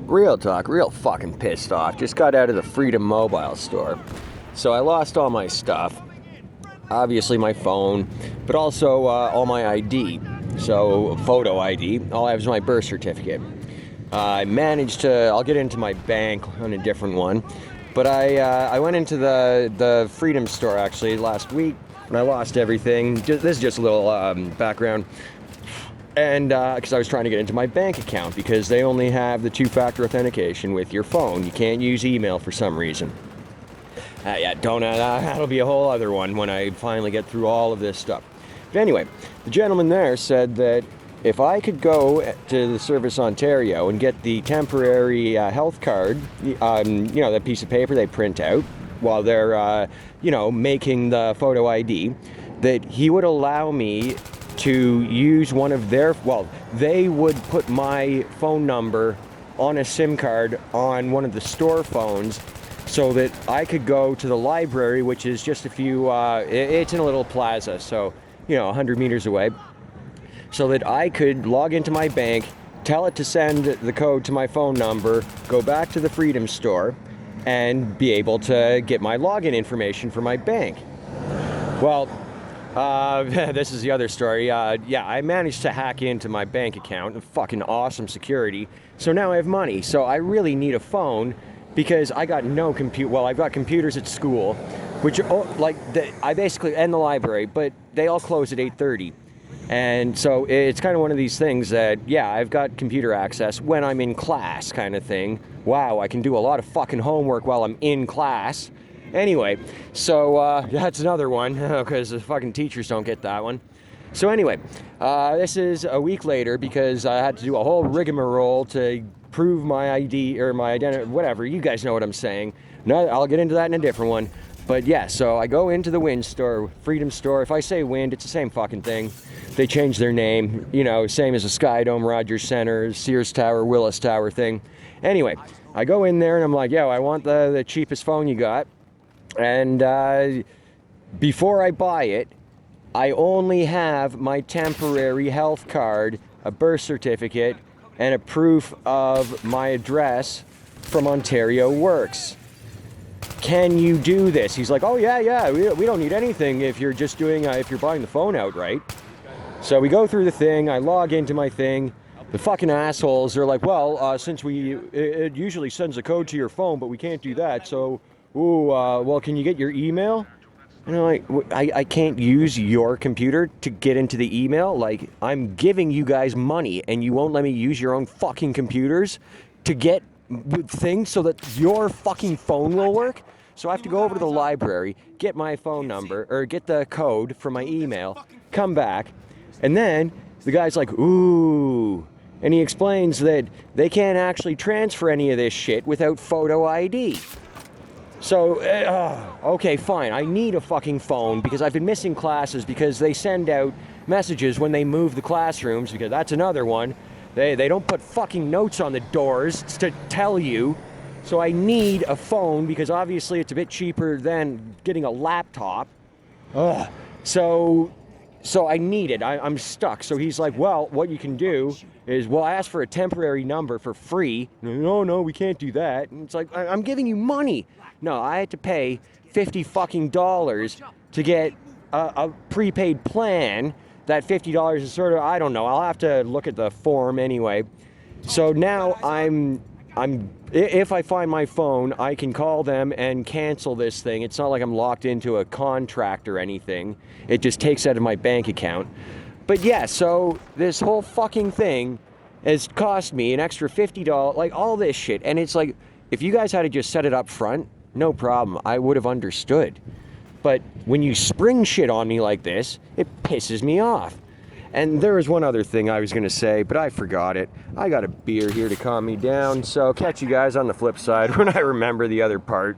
Real talk, real fucking pissed off. Just got out of the Freedom Mobile store. So I lost all my stuff. Obviously my phone, but also all my ID. So photo ID. All I have is my birth certificate. I managed to, I'll get into my bank on a different one. But I went into the Freedom store actually last week and I lost everything. This is just a little background. And because I was trying to get into my bank account because they only have the two-factor authentication with your phone. You can't use email for some reason. Yeah, don't. That'll be a whole other one when I finally get through all of this stuff. But anyway, the gentleman there said that if I could go to the Service Ontario and get the temporary health card, that piece of paper they print out while they're, making the photo ID, that he would allow me to use one of their, they would put my phone number on a SIM card on one of the store phones so that I could go to the library, which is just a few, it's in a little plaza, so, 100 meters away, so that I could log into my bank, tell it to send the code to my phone number, go back to the Freedom store, and be able to get my login information for my bank. Well, this is the other story. I managed to hack into my bank account, fucking awesome security. So now I have money. So I really need a phone because I got no I've got computers at school, which I basically, and the library, but they all close at 8:30. And so it's kind of one of these things that, I've got computer access when I'm in class kind of thing. Wow, I can do a lot of fucking homework while I'm in class. Anyway, so that's another one, because the fucking teachers don't get that one. So anyway, this is a week later because I had to do a whole rigmarole to prove my ID, or my identity, whatever, you guys know what I'm saying. No, I'll get into that in a different one. But yeah, so I go into the Wind store, Freedom store. If I say Wind, it's the same fucking thing. They changed their name, same as the Sky Dome, Rogers Center, Sears Tower, Willis Tower thing. Anyway, I go in there and I'm like, I want the cheapest phone you got. And before I buy it, I only have my temporary health card, a birth certificate, and a proof of my address from Ontario Works. Can you do this? He's like, oh yeah, we don't need anything if you're just doing, if you're buying the phone outright. So we go through the thing, I log into my thing. The fucking assholes, they're like, well, since it usually sends a code to your phone, but we can't do that, so... can you get your email? And I'm like, I can't use your computer to get into the email? Like, I'm giving you guys money and you won't let me use your own fucking computers to get things so that your fucking phone will work? So I have to go over to the library, get my phone number, or get the code for my email, come back, and then the guy's like, ooh, and he explains that they can't actually transfer any of this shit without photo ID. So, okay, fine. I need a fucking phone because I've been missing classes because they send out messages when they move the classrooms, because that's another one. They don't put fucking notes on the doors to tell you. So I need a phone because obviously it's a bit cheaper than getting a laptop. So I need it. I'm stuck. So he's like, well, what you can do is, I asked for a temporary number for free. No, we can't do that. And it's like, I'm giving you money. No, I had to pay $50 fucking dollars to get a prepaid plan. That $50 is sort of, I don't know. I'll have to look at the form anyway. So now if I find my phone, I can call them and cancel this thing. It's not like I'm locked into a contract or anything. It just takes out of my bank account. But yeah, so this whole fucking thing has cost me an extra $50, like all this shit. And it's like, if you guys had to just set it up front, no problem. I would have understood. But when you spring shit on me like this, it pisses me off. And there was one other thing I was going to say, but I forgot it. I got a beer here to calm me down, so catch you guys on the flip side when I remember the other part.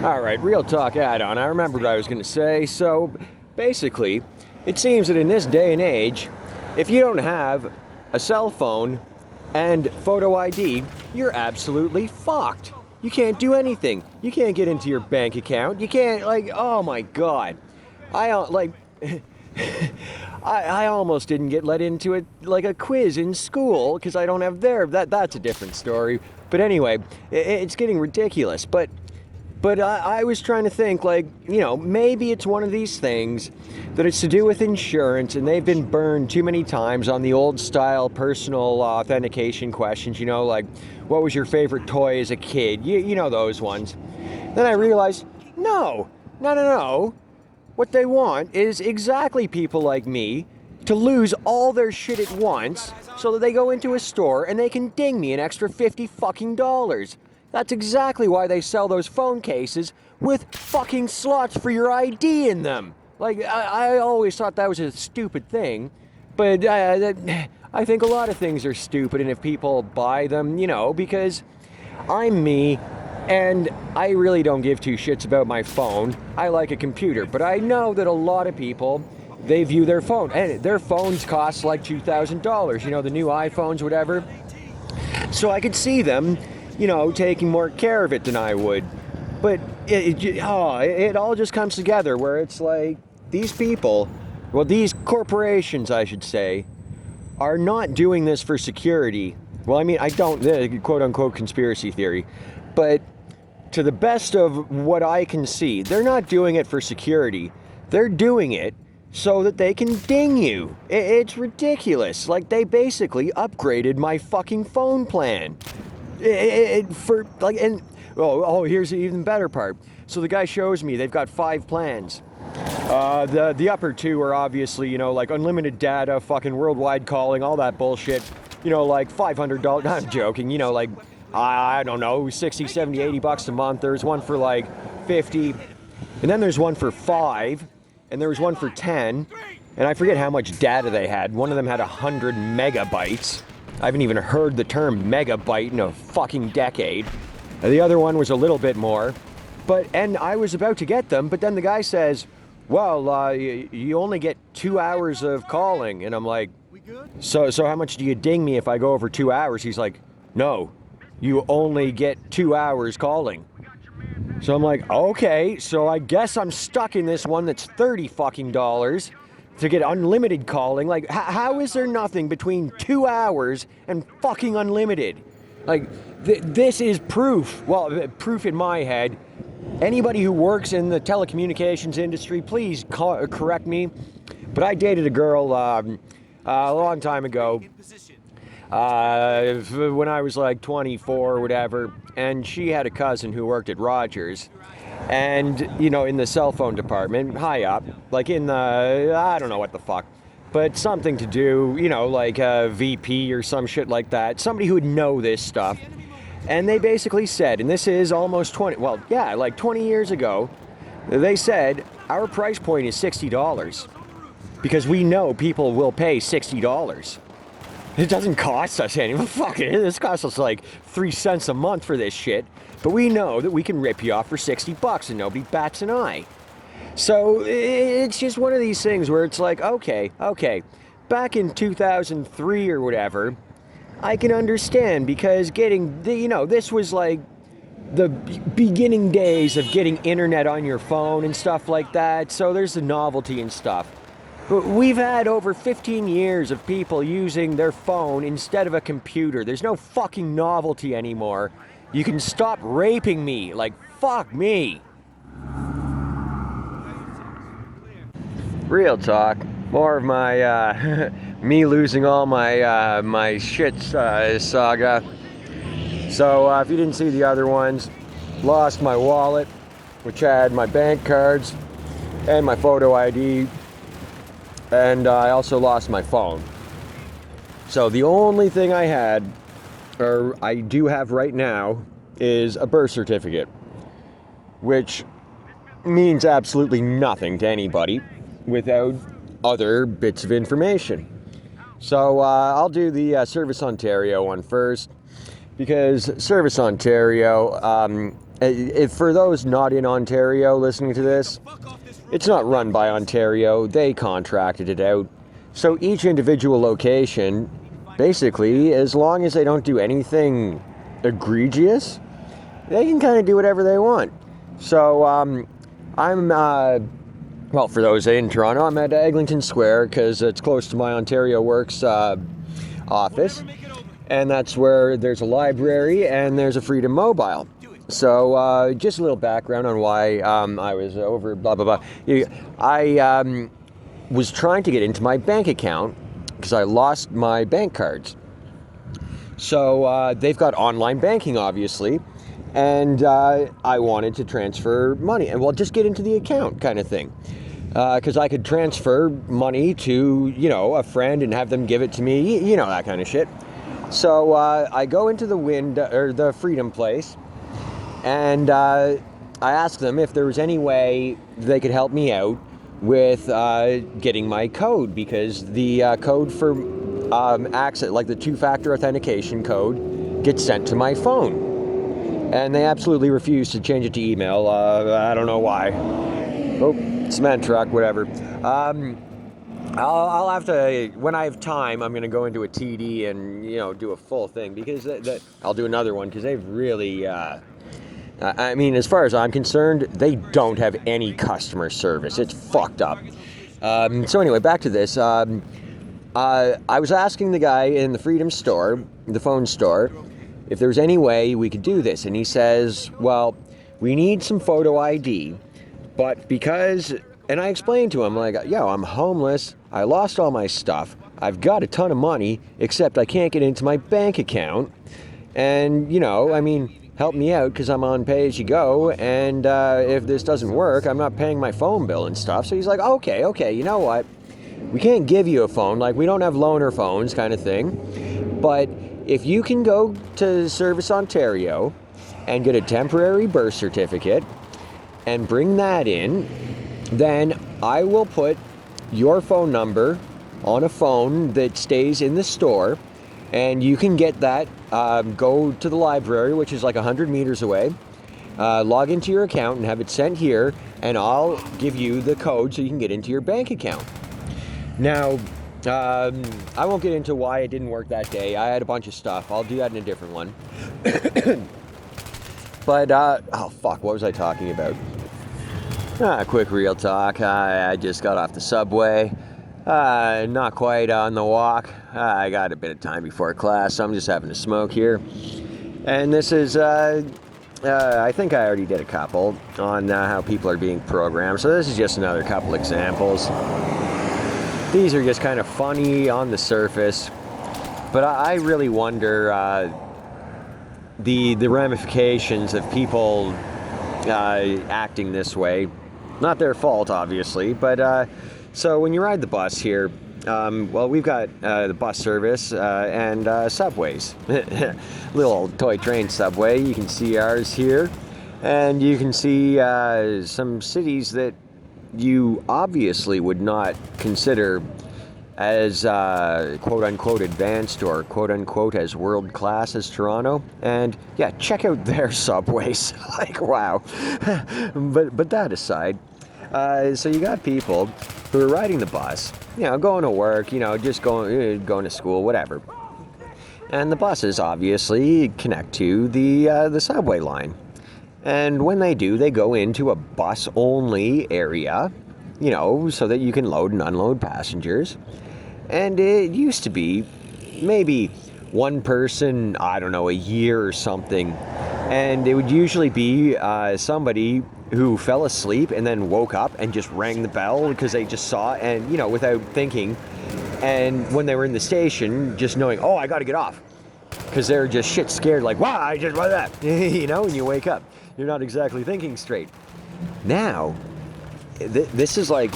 Alright, real talk add-on. I remember what I was going to say. So, basically, it seems that in this day and age, if you don't have a cell phone and photo ID, you're absolutely fucked. You can't do anything. You can't get into your bank account. You can't, oh my god. I almost didn't get let into it like a quiz in school because I don't have there. That's a different story. But anyway, it's getting ridiculous. But I was trying to think, like, maybe it's one of these things that it's to do with insurance, and they've been burned too many times on the old style personal authentication questions, like, what was your favorite toy as a kid? You know those ones. Then I realized, no. What they want is exactly people like me to lose all their shit at once so that they go into a store and they can ding me an extra $50 fucking dollars. That's exactly why they sell those phone cases with fucking slots for your ID in them. Like, I always thought that was a stupid thing, but I think a lot of things are stupid, and if people buy them, because I'm me, and I really don't give two shits about my phone. I like a computer, but I know that a lot of people, they view their phone, and their phones cost like $2,000, the new iPhones, whatever. So I could see them taking more care of it than I would. But it all just comes together where it's like these people, these corporations, I should say, are not doing this for security. Well, I mean, I don't, quote unquote conspiracy theory, but to the best of what I can see, they're not doing it for security. They're doing it so that they can ding you. It's ridiculous. Like, they basically upgraded my fucking phone plan. Here's the even better part. So the guy shows me they've got 5 plans. The upper 2 are obviously, like unlimited data, fucking worldwide calling, all that bullshit. Like $500. I'm joking. Like, I don't know, 60, 70, 80 bucks a month. There's one for like 50. And then there's one for 5. And there was one for 10. And I forget how much data they had. One of them had 100 megabytes. I haven't even heard the term megabyte in a fucking decade. The other one was a little bit more. And I was about to get them, but then the guy says, well, you only get 2 hours of calling. And I'm like, so how much do you ding me if I go over 2 hours? He's like, no, you only get 2 hours calling. So I'm like, okay, so I guess I'm stuck in this one that's $30 fucking dollars to get unlimited calling. Like, how is there nothing between 2 hours and fucking unlimited? Like, this is proof. Well, proof in my head. Anybody who works in the telecommunications industry, please correct me. But I dated a girl a long time ago, when I was like 24 or whatever, and she had a cousin who worked at Rogers. And, in the cell phone department, high up, like in the, I don't know what the fuck, but something to do, like a VP or some shit like that. Somebody who would know this stuff. And they basically said, and this is almost 20 years ago, they said, our price point is $60. Because we know people will pay $60. It doesn't cost us anything. Fuck it, this costs us like 3 cents a month for this shit. But we know that we can rip you off for $60 and nobody bats an eye. So it's just one of these things where it's like, okay, back in 2003 or whatever, I can understand, because getting, this was like the beginning days of getting internet on your phone and stuff like that. So there's the novelty and stuff. But we've had over 15 years of people using their phone instead of a computer. There's no fucking novelty anymore. You can stop raping me. Like, fuck me. Real talk. More of my, me losing all my, my shit saga. So, if you didn't see the other ones, lost my wallet, which had my bank cards and my photo ID. And I also lost my phone. So the only thing I had, or I do have right now, is a birth certificate, which means absolutely nothing to anybody without other bits of information. So I'll do the Service Ontario one first, because Service Ontario, if for those not in Ontario listening to this, it's not run by Ontario, they contracted it out. So each individual location, basically, as long as they don't do anything egregious, they can kind of do whatever they want. So I'm Well, for those in Toronto, I'm at Eglinton Square because it's close to my Ontario Works office, and that's where there's a library and there's a Freedom Mobile. So just a little background on why I was over, blah, blah, blah. I was trying to get into my bank account because I lost my bank cards. So they've got online banking, obviously, and I wanted to transfer money. And well, just get into the account kind of thing. Because I could transfer money to, a friend and have them give it to me, that kind of shit. So I go into the Freedom place, and I asked them if there was any way they could help me out with getting my code, because the code for access, like the two-factor authentication code, gets sent to my phone. And they absolutely refused to change it to email. I don't know why. Oh, cement truck, whatever. I'll have to, when I have time, I'm going to go into a TD and, do a full thing, because I'll do another one, because they've really, I mean, as far as I'm concerned, they don't have any customer service. It's fucked up. So anyway, back to this. I was asking the guy in the Freedom store, the phone store, if there's any way we could do this. And he says, well, we need some photo ID. But because, and I explained to him, like, I'm homeless, I lost all my stuff, I've got a ton of money, except I can't get into my bank account, and, help me out, because I'm on pay-as-you-go, and if this doesn't work, I'm not paying my phone bill and stuff. So he's like, okay, you know what, we can't give you a phone, like, we don't have loaner phones kind of thing, but if you can go to Service Ontario and get a temporary birth certificate, and bring that in, then I will put your phone number on a phone that stays in the store, and you can get that, go to the library, which is like 100 meters away, log into your account and have it sent here, and I'll give you the code so you can get into your bank account. Now, I won't get into why it didn't work that day. I had a bunch of stuff. I'll do that in a different one. But, what was I talking about? Quick real talk. I just got off the subway. Not quite on the walk. I got a bit of time before class, so I'm just having a smoke here. And this is, I think I already did a couple on how people are being programmed. So this is just another couple examples. These are just kind of funny on the surface. But I really wonder the ramifications of people acting this way. Not their fault, obviously, but so when you ride the bus here, we've got the bus service and subways. Little toy train subway. You can see ours here, and you can see some cities that you obviously would not consider as quote-unquote advanced or quote-unquote as world-class as Toronto. And yeah, check out their subways. Like, wow. but that aside, so you got people who are riding the bus, going to work, just going to school, whatever. And the buses obviously connect to the subway line. And when they do, they go into a bus-only area, so that you can load and unload passengers. And it used to be maybe one person, I don't know, a year or something. And it would usually be somebody who fell asleep and then woke up and just rang the bell because they just saw it and, without thinking. And when they were in the station, just knowing, I got to get off. Because they're just shit scared, like, wow, I just read that. And you wake up. You're not exactly thinking straight. Now, this is like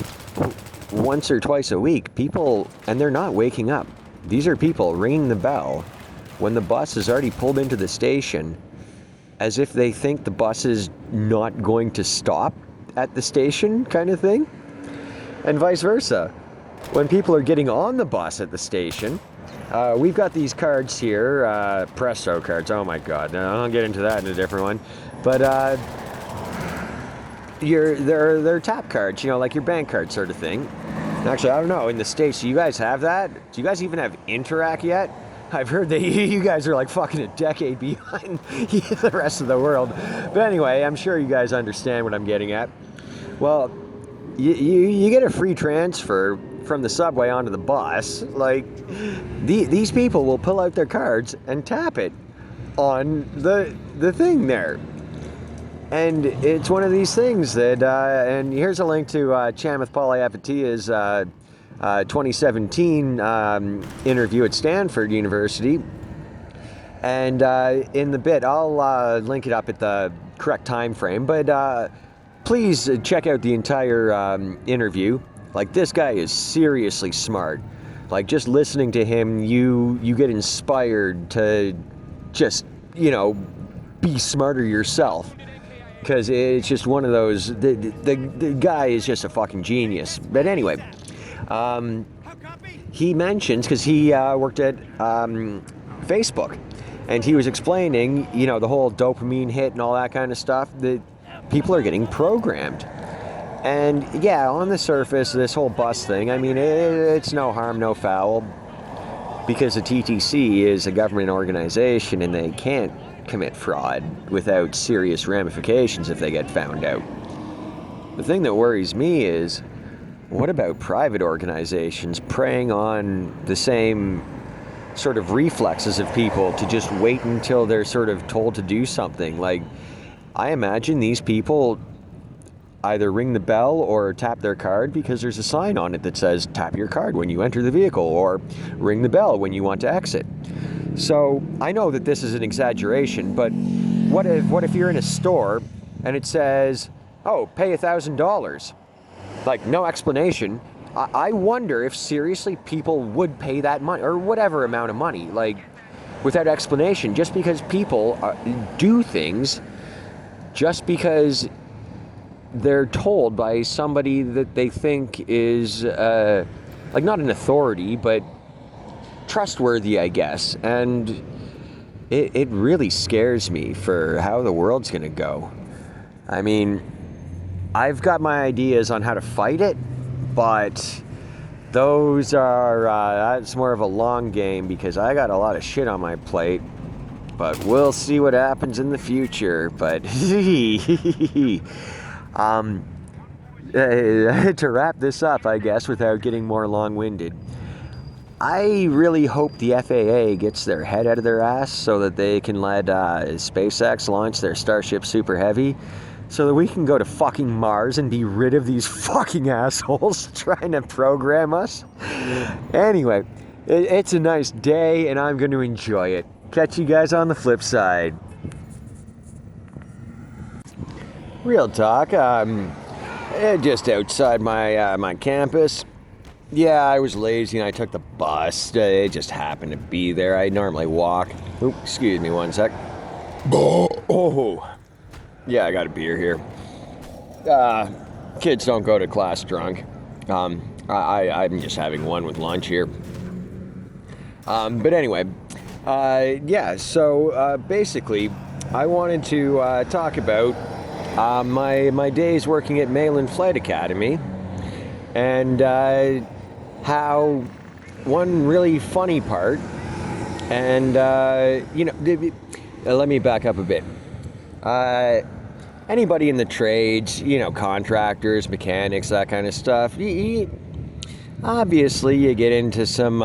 once or twice a week, people, and they're not waking up. These are people ringing the bell when the bus has already pulled into the station, as if they think the bus is not going to stop at the station, kind of thing. And vice versa. When people are getting on the bus at the station, we've got these cards here, Presto cards, oh my god, no, I'll get into that in a different one. But they're tap cards, like your bank card sort of thing. Actually, I don't know, in the States, do you guys have that? Do you guys even have Interac yet? I've heard that you guys are like fucking a decade behind the rest of the world. But anyway, I'm sure you guys understand what I'm getting at. Well, you get a free transfer from the subway onto the bus. Like, these people will pull out their cards and tap it on the thing there. And it's one of these things that, and here's a link to Chamath Palihapitiya's 2017 interview at Stanford University. And in the bit, I'll link it up at the correct time frame, but please check out the entire interview. Like, this guy is seriously smart. Like, just listening to him, you get inspired to just, be smarter yourself. Because it's just one of those, the guy is just a fucking genius. But anyway, he mentions, because he worked at Facebook, and he was explaining, the whole dopamine hit and all that kind of stuff, that people are getting programmed. And yeah, on the surface, this whole bus thing, I mean, it's no harm, no foul, because the TTC is a government organization and they can't commit fraud without serious ramifications if they get found out. The thing that worries me is, what about private organizations preying on the same sort of reflexes of people to just wait until they're sort of told to do something? Like, I imagine these people either ring the bell or tap their card because there's a sign on it that says tap your card when you enter the vehicle, or ring the bell when you want to exit. So I know that this is an exaggeration, but what if you're in a store and it says, oh, pay $1,000? Like, no explanation. I wonder if seriously people would pay that money, or whatever amount of money, like, without explanation, just because people do things just because they're told by somebody that they think is, like, not an authority, but trustworthy, I guess. And it really scares me for how the world's gonna go. I mean, I've got my ideas on how to fight it, but those are, that's more of a long game because I got a lot of shit on my plate. But we'll see what happens in the future. But to wrap this up, I guess, without getting more long-winded, I really hope the FAA gets their head out of their ass so that they can let SpaceX launch their Starship Super Heavy, so that we can go to fucking Mars and be rid of these fucking assholes trying to program us. Anyway, it's a nice day and I'm going to enjoy it. Catch you guys on the flip side. Real talk, just outside my campus. Yeah, I was lazy and I took the bus. It just happened to be there. I normally walk. Oops, excuse me one sec. Oh, yeah, I got a beer here. Kids don't go to class drunk. I'm just having one with lunch here. But anyway, yeah, so basically, I wanted to talk about my days working at Malin Flight Academy, and how one really funny part, and let me back up a bit. Anybody in the trades, contractors, mechanics, that kind of stuff, obviously you get into some,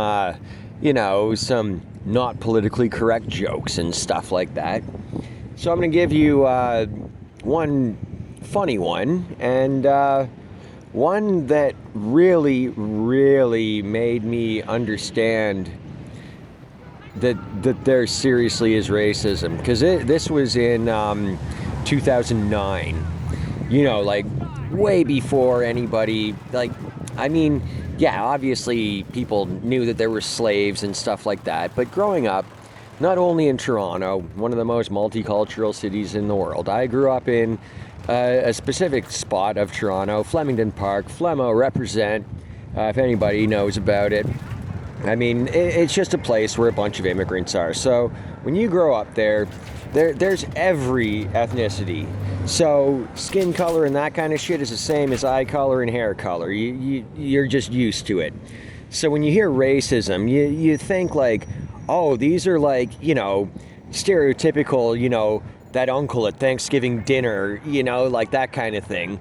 some not politically correct jokes and stuff like that. So I'm going to give you one funny one, and one that really, really made me understand that there seriously is racism. Because this was in 2009, like way before anybody, yeah, obviously people knew that there were slaves and stuff like that, but growing up, not only in Toronto, one of the most multicultural cities in the world, I grew up in a specific spot of Toronto, Flemington Park. Flemo, represent, if anybody knows about it. I mean, it's just a place where a bunch of immigrants are. So when you grow up there's every ethnicity. So skin color and that kind of shit is the same as eye color and hair color. You're just used to it. So when you hear racism, you think like, oh, these are like, stereotypical, that uncle at Thanksgiving dinner, like that kind of thing.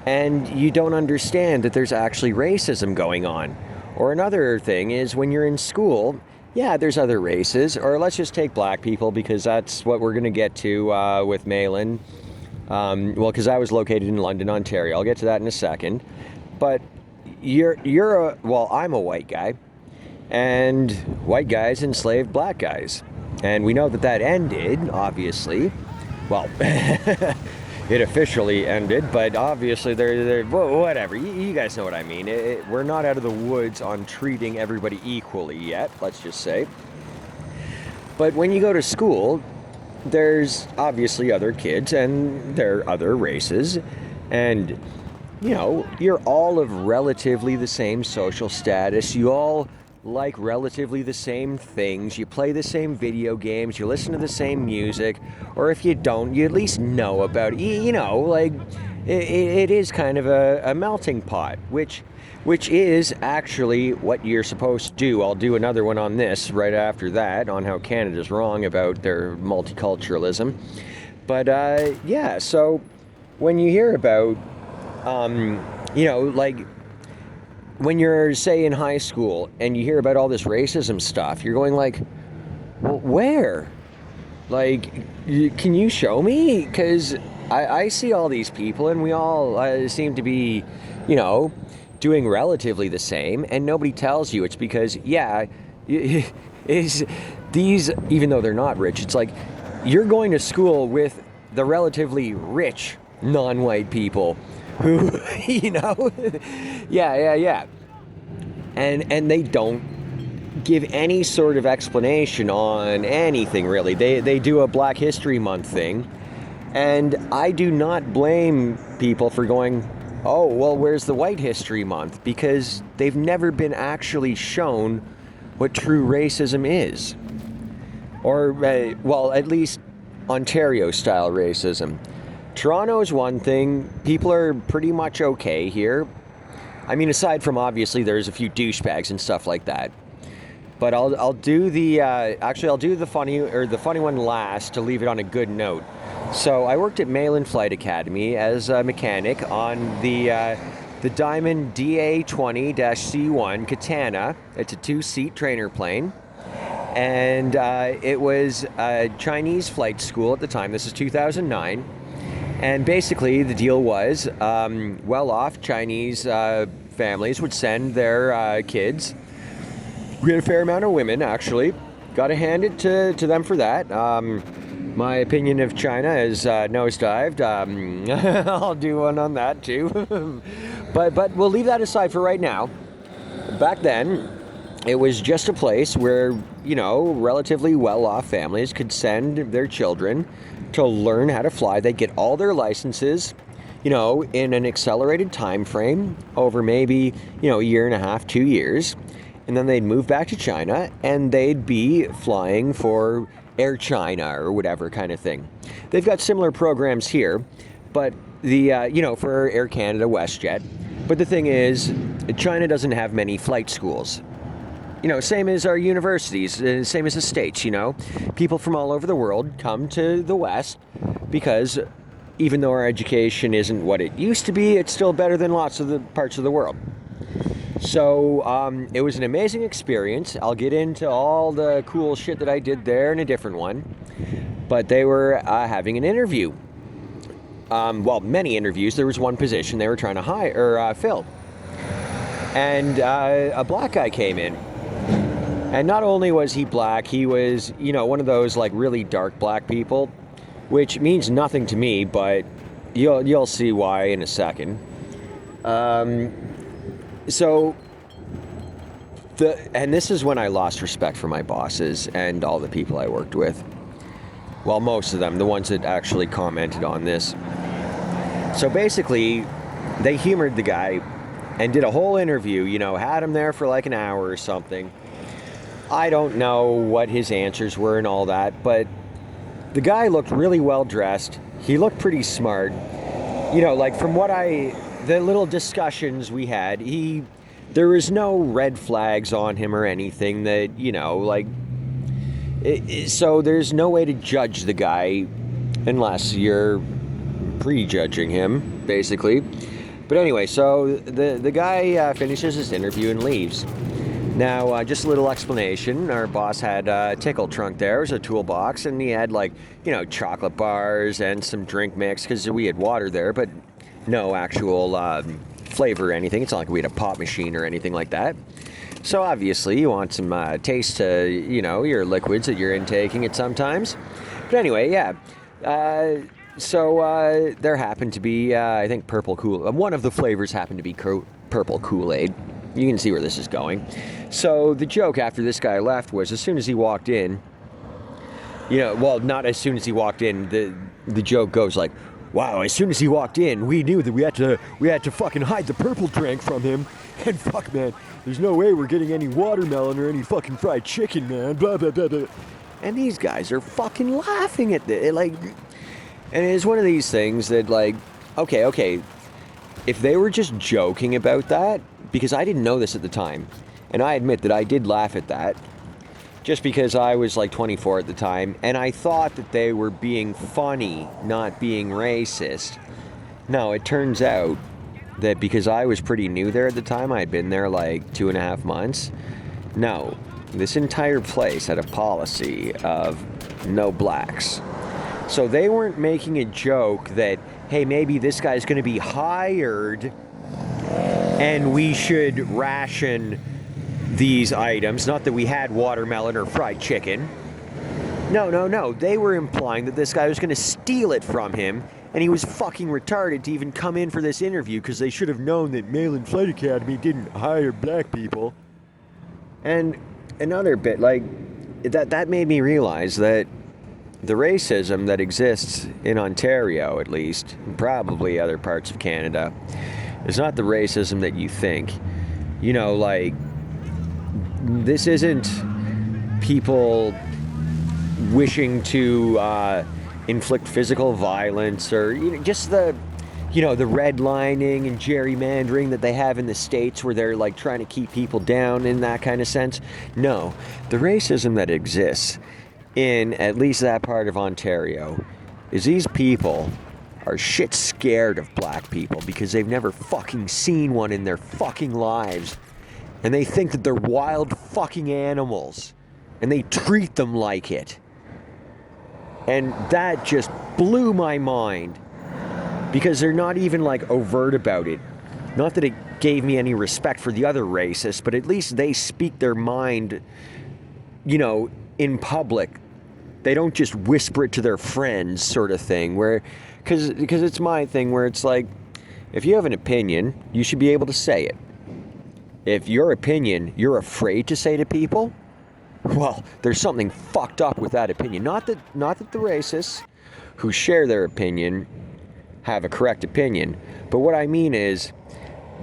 and you don't understand that there's actually racism going on. Or another thing is when you're in school, yeah, there's other races, or let's just take black people because that's what we're going to get to with Malin. Well, because I was located in London, Ontario. I'll get to that in a second. But I'm a white guy, and white guys enslaved black guys. And we know that ended, obviously. Well, it officially ended, but obviously whatever. You guys know what I mean. We're not out of the woods on treating everybody equally yet, let's just say. But when you go to school, there's obviously other kids and there are other races, and you're all of relatively the same social status. You all like relatively the same things. You play the same video games. You listen to the same music. Or if you don't, you at least know about it. It is kind of a melting pot, which is actually what you're supposed to do. I'll do another one on this right after that, on how Canada's wrong about their multiculturalism. But yeah, so when you hear about, when you're, say, in high school and you hear about all this racism stuff, you're going like, well, where? Like, can you show me? Because I see all these people and we all seem to be, doing relatively the same, and nobody tells you. It's because, is these, even though they're not rich, it's like you're going to school with the relatively rich non-white people who, yeah. And they don't give any sort of explanation on anything, really. They do a Black History Month thing, and I do not blame people for going, oh, well, where's the White History Month? Because they've never been actually shown what true racism is. Or, at least Ontario-style racism. Toronto is one thing. People are pretty much okay here. I mean, aside from obviously there's a few douchebags and stuff like that. But I'll do the funny one last to leave it on a good note. So I worked at Malin Flight Academy as a mechanic on the Diamond DA-20-C1 Katana. It's a 2-seat trainer plane. And it was a Chinese flight school at the time. This is 2009. And basically the deal was well-off Chinese families would send their kids. We had a fair amount of women, actually. Got to hand it to them for that. My opinion of China is nosedived. I'll do one on that too. but we'll leave that aside for right now. Back then, it was just a place where, relatively well-off families could send their children to learn how to fly. They get all their licenses, in an accelerated time frame over maybe, a year and a half, 2 years. And then they'd move back to China and they'd be flying for Air China or whatever kind of thing. They've got similar programs here, but for Air Canada, WestJet. But the thing is, China doesn't have many flight schools. Same as our universities, same as the States, People from all over the world come to the West because even though our education isn't what it used to be, it's still better than lots of the parts of the world. So it was an amazing experience. I'll get into all the cool shit that I did there in a different one. But they were having an interview. Many interviews. There was one position they were trying to fill. And a black guy came in. And not only was he black, he was, one of those like really dark black people, which means nothing to me, but you'll see why in a second. And this is when I lost respect for my bosses and all the people I worked with. Well, most of them, the ones that actually commented on this. So basically, they humored the guy and did a whole interview, had him there for like an hour or something. I don't know what his answers were and all that, but the guy looked really well dressed. He looked pretty smart. From the little discussions we had, there was no red flags on him or anything that, so there's no way to judge the guy unless you're prejudging him, basically. But anyway, so the guy finishes his interview and leaves. Now, just a little explanation. Our boss had a tickle trunk there. It was a toolbox, and he had, like, you know, chocolate bars and some drink mix, because we had water there, but no actual flavor or anything. It's not like we had a pop machine or anything like that. So obviously you want some taste to, you know, your liquids that you're intaking at sometimes. But anyway, yeah. So there happened to be, I think, purple Kool-Aid. One of the flavors happened to be purple Kool-Aid. You can see where this is going. So the joke after this guy left was, as soon as he walked in, you know, well, not as soon as he walked in, the joke goes like, wow, as soon as he walked in, we knew that we had to fucking hide the purple drink from him. And fuck, man, there's no way we're getting any watermelon or any fucking fried chicken, man. Blah, blah, blah, blah. And these guys are fucking laughing at it. Like, and it's one of these things that, like, okay, if they were just joking about that, because I didn't know this at the time, and I admit that I did laugh at that, just because I was like 24 at the time, and I thought that they were being funny, not being racist. No, it turns out that because I was pretty new there at the time, I had been there like 2.5 months. No, this entire place had a policy of no blacks. So they weren't making a joke that, hey, maybe this guy's going to be hired and we should ration these items. Not that we had watermelon or fried chicken. No. They were implying that this guy was going to steal it from him, and he was fucking retarded to even come in for this interview because they should have known that Malin Flight Academy didn't hire black people. And another bit, like, that made me realize that the racism that exists in Ontario, at least, and probably other parts of Canada, is not the racism that you think. You know, like, this isn't people wishing to inflict physical violence or, you know, just the redlining and gerrymandering that they have in the States where they're like trying to keep people down in that kind of sense. No, the racism that exists in at least that part of Ontario is these people are shit scared of black people because they've never fucking seen one in their fucking lives. And they think that they're wild fucking animals. And they treat them like it. And that just blew my mind. Because they're not even like overt about it. Not that it gave me any respect for the other racists, but at least they speak their mind, you know, in public. They don't just whisper it to their friends, sort of thing. Where, because it's my thing where it's like, if you have an opinion, you should be able to say it. If your opinion you're afraid to say to people, well, there's something fucked up with that opinion. Not that the racists who share their opinion have a correct opinion, but what I mean is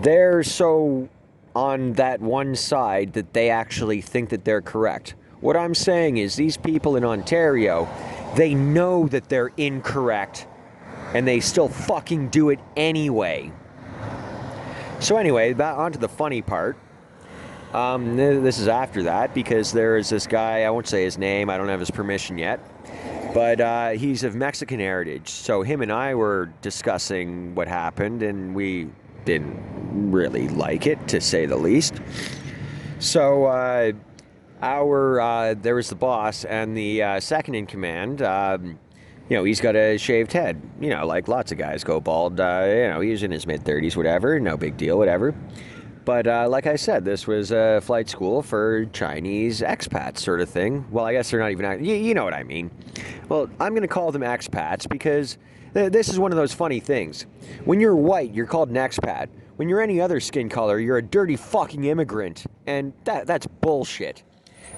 they're so on that one side that they actually think that they're correct. What I'm saying is these people in Ontario, they know that they're incorrect and they still fucking do it anyway. So anyway, on to the funny part. This is after that because there is this guy, I won't say his name, I don't have his permission yet, but he's of Mexican heritage. So him and I were discussing what happened and we didn't really like it, to say the least. So there was the boss and the second in command. You know, he's got a shaved head. You know, like lots of guys go bald. You know, he's in his mid-30s, whatever. No big deal, whatever. But like I said, this was a flight school for Chinese expats sort of thing. Well, I guess they're not even... You know what I mean. Well, I'm going to call them expats because this is one of those funny things. When you're white, you're called an expat. When you're any other skin color, you're a dirty fucking immigrant. And that's bullshit.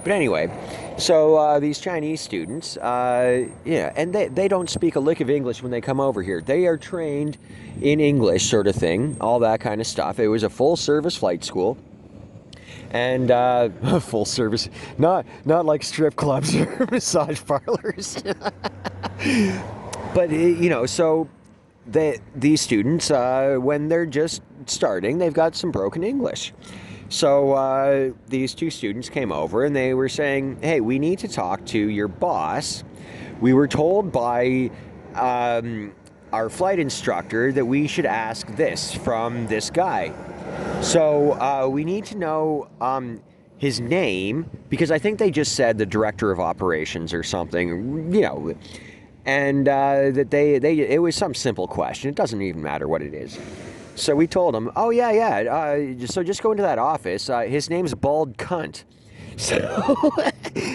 But anyway, so these Chinese students, and they don't speak a lick of English when they come over here. They are trained in English sort of thing, all that kind of stuff. It was a full-service flight school. And full service, not like strip clubs or massage parlors. But, you know, so these students, when they're just starting, they've got some broken English. So these two students came over and they were saying, hey, we need to talk to your boss. We were told by our flight instructor that we should ask this from this guy. So we need to know his name, because I think they just said the director of operations or something, you know, and that it was some simple question. It doesn't even matter what it is. So we told him, oh yeah, so just go into that office. His name's Bald Cunt. So,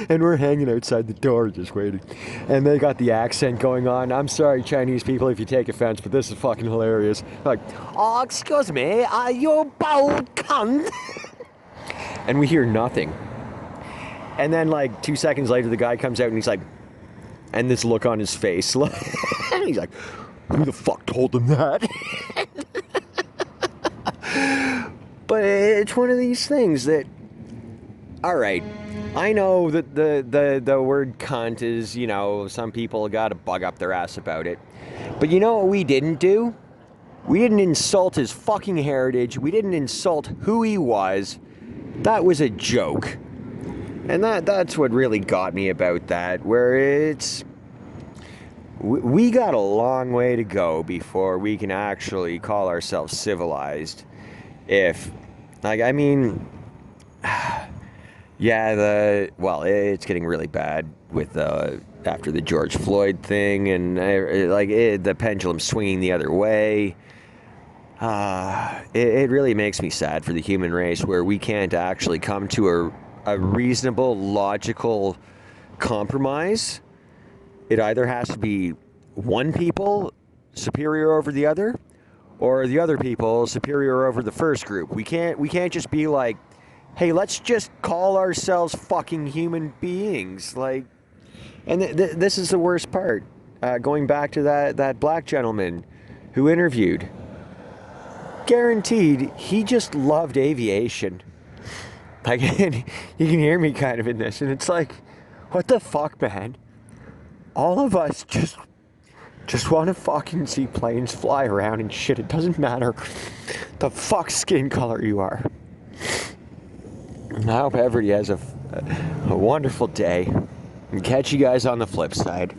and we're hanging outside the door just waiting. And they got the accent going on. I'm sorry, Chinese people, if you take offense, but this is fucking hilarious. Like, oh, excuse me, you bald cunt. And we hear nothing. And then like 2 seconds later, the guy comes out and he's like, and this look on his face. He's like, who the fuck told him that? But it's one of these things that, all right, I know that the word cunt is, you know, some people got to bug up their ass about it. But you know what we didn't do? We didn't insult his fucking heritage. We didn't insult who he was. That was a joke. And that's what really got me about that, where it's... We got a long way to go before we can actually call ourselves civilized. If, like, I mean... Yeah, it's getting really bad with after the George Floyd thing, and the pendulum swinging the other way. It really makes me sad for the human race, where we can't actually come to a reasonable, logical compromise. It either has to be one people superior over the other, or the other people superior over the first group. We can't just be like, hey, let's just call ourselves fucking human beings. Like, and this is the worst part. Going back to that black gentleman who interviewed. Guaranteed, he just loved aviation. Like, you can hear me kind of in this, and it's like, what the fuck, man? All of us just want to fucking see planes fly around and shit. It doesn't matter the fuck skin color you are. I hope everybody has a wonderful day. And catch you guys on the flip side.